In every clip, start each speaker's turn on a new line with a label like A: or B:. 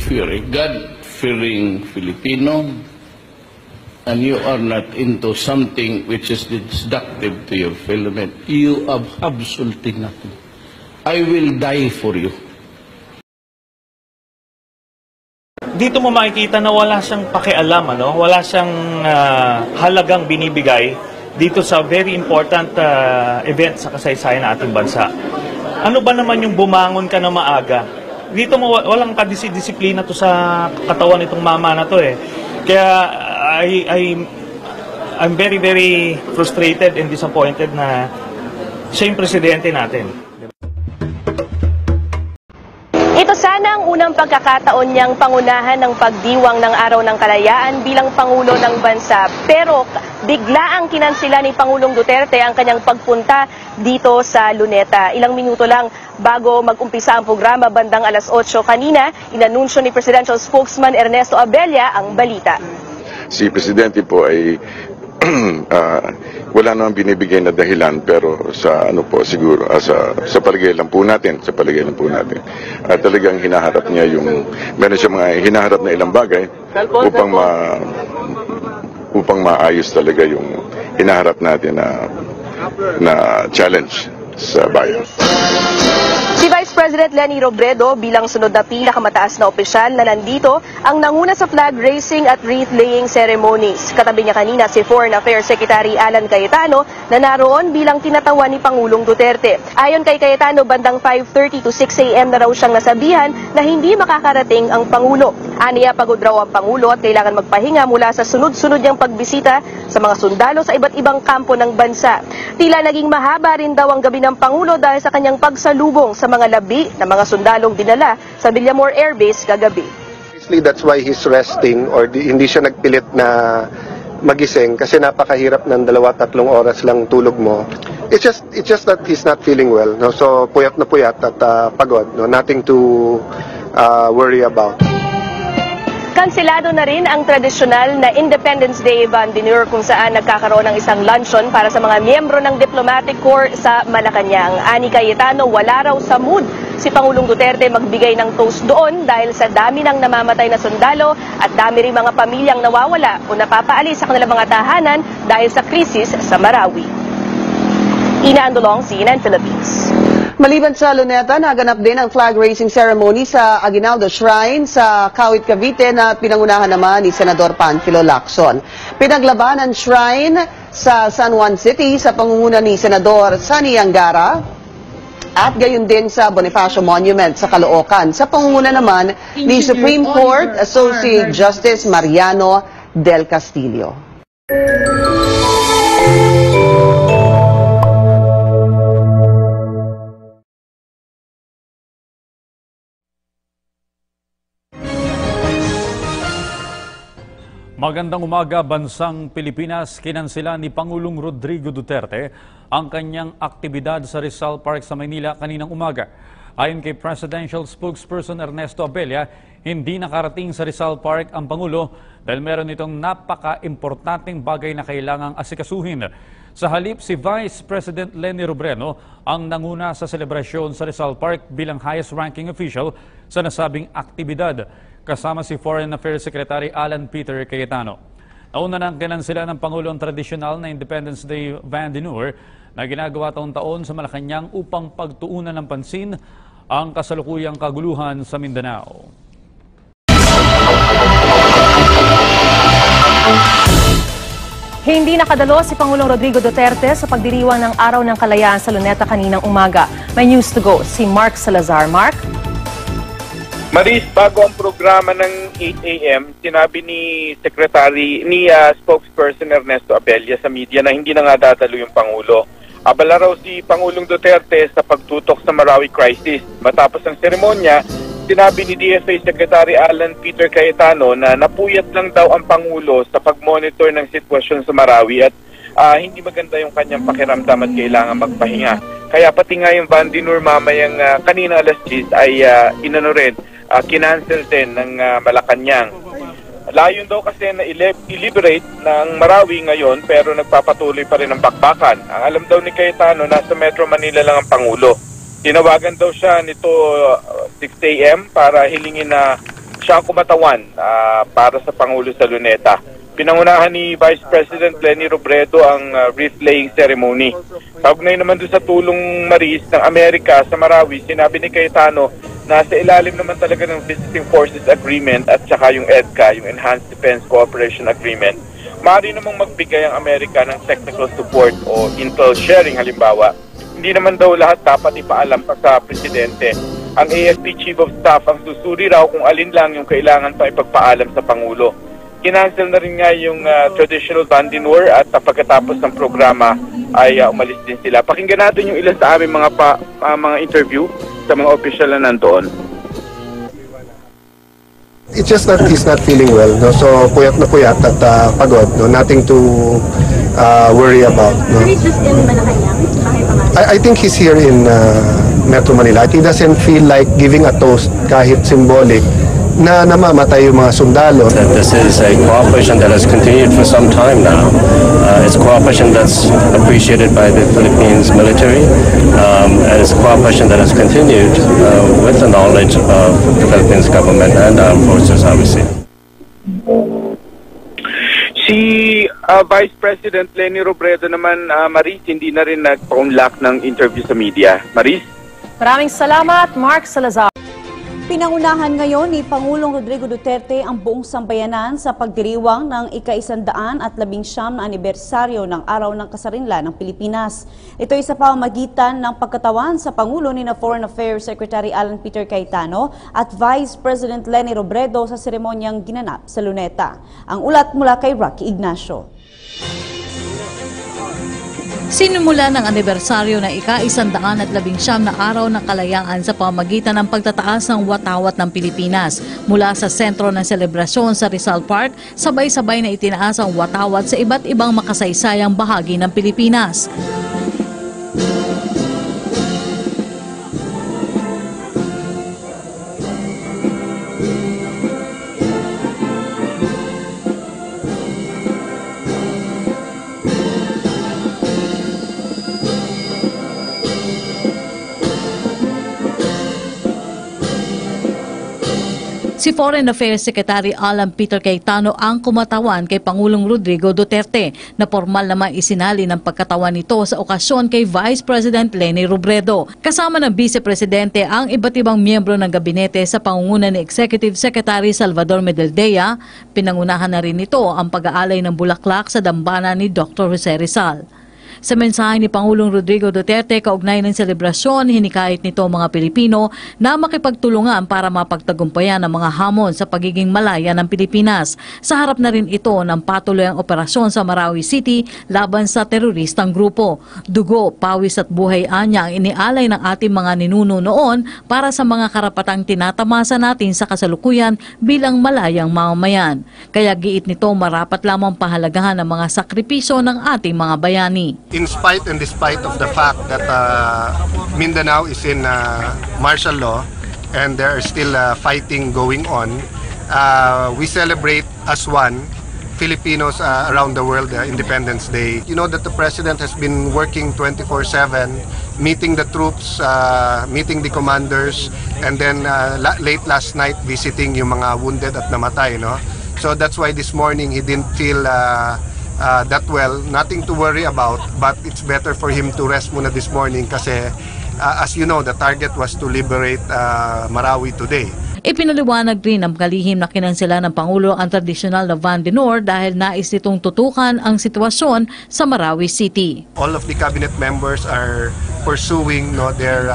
A: if you're a God-fearing Filipino and you are not into something which is destructive to your fellow men, you have absolutely nothing. I will die for you.
B: Dito mo makikita na wala siyang pakialam, wala siyang halagang binibigay dito sa very important event sa kasaysayan ng ating bansa. Ano ba naman yung bumangon ka na maaga? Dito mo walang kadisiplina to sa katawan nitong mama na to eh. Kaya I'm very, very frustrated and disappointed na siya yung presidente natin.
C: Ito sana ang unang pagkakataon niyang pangunahan ng pagdiwang ng Araw ng Kalayaan bilang Pangulo ng Bansa. Pero bigla ang kinansila ni Pangulong Duterte ang kanyang pagpunta dito sa Luneta. Ilang minuto lang bago mag-umpisa ang programa bandang alas 8 kanina, inanunsyo ni Presidential Spokesman Ernesto Abella ang balita.
D: Si Presidente po ay wala namang binibigay na dahilan, pero sa siguro sa paligay lang po natin, talagang hinaharap niya meron siya mga hinaharap na ilang bagay upang maayos talaga yung hinaharap natin na challenge sa bayan.
C: Si Vice President Leni Robredo bilang sunod na pinakamataas na opisyal na nandito ang nanguna sa flag raising at wreath-laying ceremonies. Katabi niya kanina si Foreign Affairs Secretary Alan Cayetano na naroon bilang tinatawan ni Pangulong Duterte. Ayon kay Cayetano, bandang 5:30 to 6 a.m. na raw siyang nasabihan na hindi makakarating ang Pangulo. Aniya, pagod raw ang Pangulo at kailangan magpahinga mula sa sunod-sunod niyang pagbisita sa mga sundalo sa iba't ibang kampo ng bansa. Tila naging mahaba rin daw ang gabi ng Pangulo dahil sa kanyang pagsalubong sa mga labi ng mga sundalong dinala sa Villamor Air Base kagabi.
E: That's why he's resting or hindi siya nagpilit na magising kasi napakahirap ng 2-3 oras lang tulog mo. It's just that he's not feeling well. No? So puyat na puyat at pagod. No? Nothing to worry about.
C: Kanselado na rin ang tradisyonal na Independence Day Vandinur kung saan nagkakaroon ng isang luncheon para sa mga miyembro ng Diplomatic Corps sa Malacanang. Ani Cayetano, wala raw sa mood si Pangulong Duterte magbigay ng toast doon dahil sa dami ng namamatay na sundalo at dami rin mga pamilyang nawawala o napapaalis sa kanilang mga tahanan dahil sa krisis sa Marawi. Ina Andolong, CNN Philippines.
F: Maliban sa Luneta, naganap din ang flag-raising ceremony sa Aguinaldo Shrine sa Kawit, Cavite na pinangunahan naman ni Senador Panfilo Lacson. Pinaglaban ang shrine sa San Juan City sa pangunguna ni Senador Sani Angara at gayon din sa Bonifacio Monument sa Caloocan sa pangunguna naman ni Supreme Court Associate Justice Mariano Del Castillo.
G: Magandang umaga, bansang Pilipinas. Kinansila ni Pangulong Rodrigo Duterte ang kanyang aktibidad sa Rizal Park sa Maynila kaninang umaga. Ayon kay Presidential Spokesperson Ernesto Abella, hindi nakarating sa Rizal Park ang Pangulo dahil meron itong napaka-importanteng bagay na kailangang asikasuhin. Sa halip, si Vice President Leni Robredo ang nanguna sa selebrasyon sa Rizal Park bilang highest-ranking official sa nasabing aktibidad, kasama si Foreign Affairs Secretary Alan Peter Cayetano. Nauna nang kinansila ng Pangulo ang tradisyonal na Independence Day Vandinur na ginagawa taon-taon sa Malacanang upang pagtuunan ng pansin ang kasalukuyang kaguluhan sa Mindanao.
C: Hindi nakadalo si Pangulong Rodrigo Duterte sa pagdiriwang ng Araw ng Kalayaan sa Luneta kaninang umaga. May news to go si Mark Salazar. Mark?
H: Maris, bago ang programa ng 8 a.m., sinabi ni spokesperson Ernesto Abella sa media na hindi na nga dadalo yung Pangulo. Abala raw si Pangulong Duterte sa pagtutok sa Marawi crisis. Matapos ang seremonya, sinabi ni DFA Secretary Alan Peter Cayetano na napuyat lang daw ang Pangulo sa pag-monitor ng sitwasyon sa Marawi at hindi maganda yung kanyang pakiramdam at kailangan magpahinga. Kaya pati nga yung Vandinur mamayang kanina alas 10 ay kinancel din ng Malacanang. Layon daw kasi na i-liberate ng Marawi ngayon pero nagpapatuloy pa rin ang bakbakan. Ang alam daw ni Cayetano, nasa Metro Manila lang ang Pangulo. Tinawagan daw siya nito 6 a.m. para hilingin na Siya ang kumatawan para sa Pangulo sa Luneta. Pinangunahan ni Vice President Leni Robredo ang wreath-laying ceremony. Kaugnay naman doon sa tulong Maris ng Amerika sa Marawi, sinabi ni Cayetano na sa ilalim naman talaga ng Visiting Forces Agreement at saka yung EDCA, yung Enhanced Defense Cooperation Agreement, maaari namang magbigay ang Amerika ng technical support o intel sharing halimbawa. Hindi naman daw lahat dapat ipaalam pa sa Presidente. Ang AFP Chief of Staff ang susuri raw kung alin lang yung kailangan pa ipagpaalam sa Pangulo. Kinancel na rin nga yung traditional Bandinur at pagkatapos ng programa ay umalis din sila. Pakinggan natin yung ilan sa aming mga interview sa mga opisyal na nandoon.
E: It's just that he's not feeling well, no? So puyat na puyat at pagod, no? Nothing to worry about, no?
I: He's just in Malacanang?
E: I think he's here in Metro Manila. He doesn't feel like giving a toast kahit symbolic na namamatay yung mga sundalo.
J: That this is a cooperation that has continued for some time now. It's cooperation that's appreciated by the Philippines military, and it's cooperation that has continued with the knowledge of the Philippines government and armed forces, obviously.
H: Si Vice President Leni Robredo naman, Maris, hindi na rin nagpa-unlock ng interview sa media. Maris?
I: Maraming salamat, Mark Salazar.
K: Pinangunahan ngayon ni Pangulong Rodrigo Duterte ang buong sambayanan sa pagdiriwang ng ika-119 na anibersaryo ng Araw ng Kasarinlan ng Pilipinas. Ito ay sa pamamagitan ng pagkatawan sa Pangulo ni Foreign Affairs Secretary Alan Peter Cayetano at Vice President Leni Robredo sa seremonyang ginanap sa Luneta. Ang ulat mula kay Rocky Ignacio.
L: Sinimula ng anibersaryo ng ika-119 na araw ng kalayaan sa pamamagitan ng pagtataas ng watawat ng Pilipinas. Mula sa sentro ng selebrasyon sa Rizal Park, sabay-sabay na itinaas ang watawat sa iba't ibang makasaysayang bahagi ng Pilipinas. Si Foreign Affairs Secretary Alan Peter Cayetano ang kumatawan kay Pangulong Rodrigo Duterte na formal naman isinali ng pagkatawan nito sa okasyon kay Vice President Leni Robredo. Kasama ng Vice Presidente ang iba't ibang miyembro ng gabinete sa pangunguna ni Executive Secretary Salvador Medeldea. Pinangunahan na rin nito ang pag-aalay ng bulaklak sa dambana ni Dr. Jose Rizal. Sa mensahe ni Pangulong Rodrigo Duterte kaugnay ng selebrasyon, hinikayat nito mga Pilipino na makipagtulungan para mapagtagumpayan ang mga hamon sa pagiging malaya ng Pilipinas. Sa harap na rin ito ng patuloy ang operasyon sa Marawi City laban sa teroristang grupo. Dugo, pawis at buhay anya ang inialay ng ating mga ninuno noon para sa mga karapatang tinatamasa natin sa kasalukuyan bilang malayang mamamayan. Kaya giit nito marapat lamang pahalagahan ang mga sakripisyo ng ating mga bayani.
E: In spite and despite of the fact that Mindanao is in martial law and there are still fighting going on, we celebrate as one Filipinos around the world Independence Day. You know that the President has been working 24/7, meeting the troops, meeting the commanders, and then late last night visiting yung mga wounded at namatay. No? So that's why this morning he didn't feel that well, nothing to worry about, but it's better for him to rest muna this morning kasi as you know, the target was to liberate Marawi today.
L: Ipinaliwanag rin ng kalihim na kinansela ng Pangulo ang tradisyonal na Bandinur dahil nais nitong tutukan ang sitwasyon sa Marawi City.
E: All of the cabinet members are pursuing their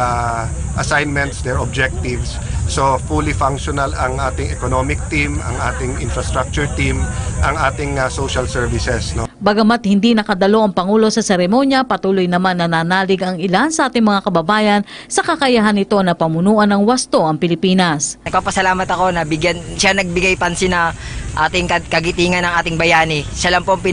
E: assignments, their objectives. So fully functional ang ating economic team, ang ating infrastructure team, ang ating social services. No?
L: Bagamat hindi nakadalo ang Pangulo sa seremonya, patuloy naman nananalig ang ilan sa ating mga kababayan sa kakayahan nito na pamunuan ng wasto ang Pilipinas.
M: Nagpapasalamat ako na siya nagbigay pansin na ating kagitingan ng ating bayani. Siya lang po ang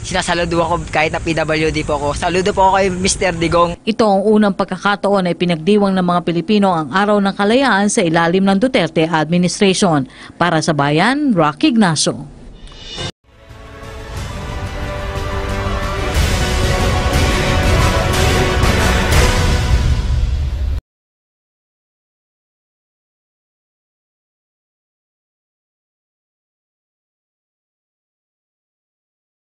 M: sinasaludo ako kahit na PWD po ako. Saludo po ako kay Mr. Digong.
L: Ito ang unang pagkakataon na ipinagdiwang ng mga Pilipino ang Araw ng Kalayaan sa ilalim ng Duterte administration. Para sa Bayan, Rocky Ignacio.